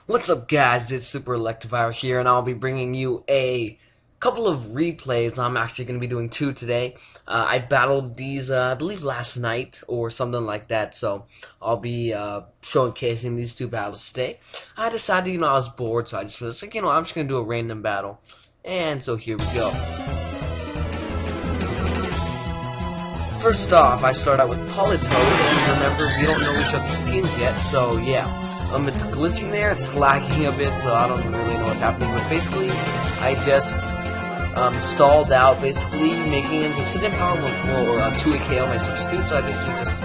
What's up, guys? It's Super Electivire here, and I'll be bringing you a couple of replays. I'm actually going to be doing two today. I battled these, I believe, last night or something like that, so I'll be showcasing these two battles today. I decided, I was bored, so I just was like, I'm just going to do a random battle. And so here we go. First off, I start out with Politoed, and remember, we don't know each other's teams yet, so yeah. It's glitching there, it's lagging a bit, so I don't really know what's happening, but basically, I just stalled out, basically making him his hidden power will 2 KO my substitute, so I basically just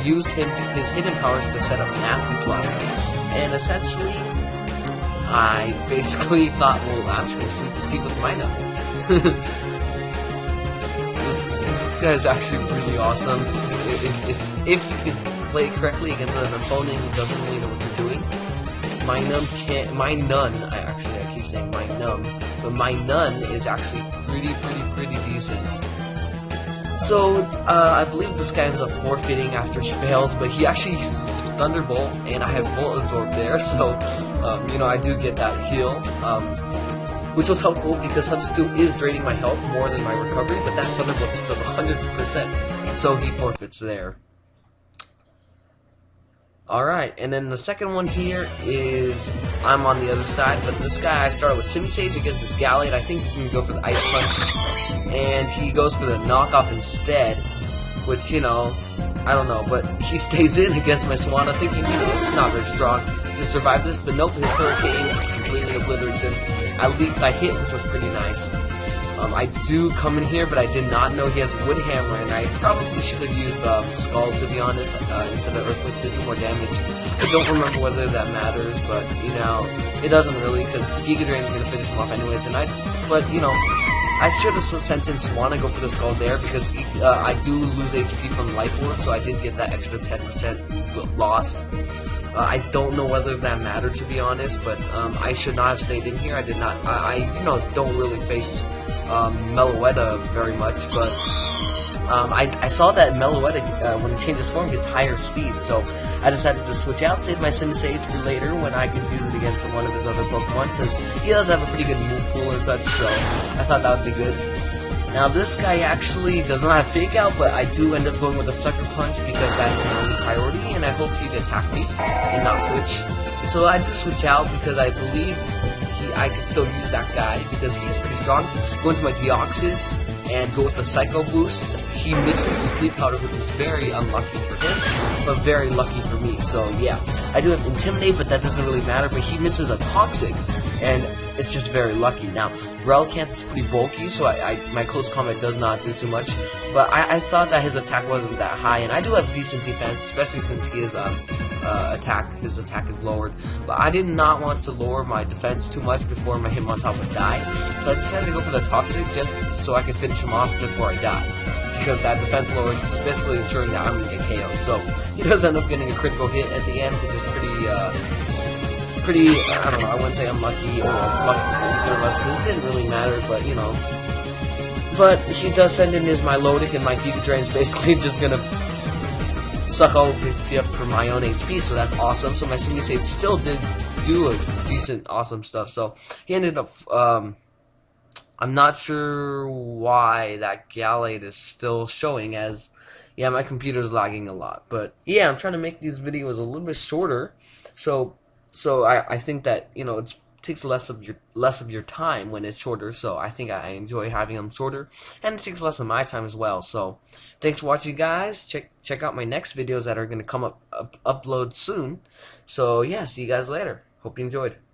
used his hidden powers to set up nasty plots, and essentially, I basically thought, well, I'm just going to sweep this team with my nut. This guy's actually really awesome. If you can play it correctly against an opponent who doesn't really know what you're doing, my nun, I keep saying my num, but my nun is actually pretty decent. So, I believe this guy ends up forfeiting after he fails, but he actually uses Thunderbolt, and I have Volt Absorb there, so, I do get that heal, which was helpful because Substitute is draining my health more than my recovery, but that Thunderbolt still 100%, so he forfeits there. Alright, and then the second one here is, I'm on the other side, but this guy I started with Sage against his Gallade. I think he's going to go for the Ice Punch, and he goes for the knockoff instead, which, I don't know, but he stays in against my Swanna, thinking, it's not very strong to survive this, but nope, his Hurricane just completely obliterates him. At least I hit, which was pretty nice. I do come in here, but I did not know he has Wood Hammer, and I probably should have used Skull, to be honest, instead of Earthquake to do more damage. I don't remember whether that matters, but, it doesn't really, because Giga Drain is going to finish him off anyways, and I should have sent in Swanna go for the Skull there, because I do lose HP from Life Orb, so I did get that extra 10% loss. I don't know whether that mattered, to be honest, but I should not have stayed in here. I did not, I don't really face Meloetta very much, but I saw that Meloetta, when he changes form, gets higher speed, so I decided to switch out, save my Sage for later when I could use it against one of his other Pokemon, since he does have a pretty good move pool and such, so I thought that would be good. Now this guy actually does not have Fake Out, but I do end up going with a Sucker Punch because that's my only priority, and I hope he'd attack me and not switch. So I do switch out because I believe I could still use that guy because he's pretty strong. Go into my Deoxys and go with the Psycho Boost. He misses the Sleep Powder, which is very unlucky for him, but very lucky for me. So yeah, I do have Intimidate, but that doesn't really matter. But he misses a Toxic, and it's just very lucky. Now, Relicanth is pretty bulky, so my close combat does not do too much. But I thought that his attack wasn't that high, and I do have decent defense, especially since his attack is lowered. But I did not want to lower my defense too much before my Hitmontop would die, so I decided to go for the Toxic just so I could finish him off before I die. Because that defense lower is basically ensuring that I'm going to get KO'd. So he does end up getting a critical hit at the end, which is pretty, I don't know, I wouldn't say unlucky or lucky for either of us, because it didn't really matter, but, But he does send in his Milotic, and my Giga Drain's basically just gonna suck all his HP up for my own HP, so that's awesome. So my Sage still did do a decent, awesome stuff, so he ended up, I'm not sure why that Gallade is still showing as, yeah, my computer's lagging a lot, but yeah, I'm trying to make these videos a little bit shorter, so I think that, it takes less of your time when it's shorter, so I think I enjoy having them shorter, and it takes less of my time as well. So thanks for watching, guys. Check out my next videos that are going to come upload soon. So yeah, see you guys later. Hope you enjoyed.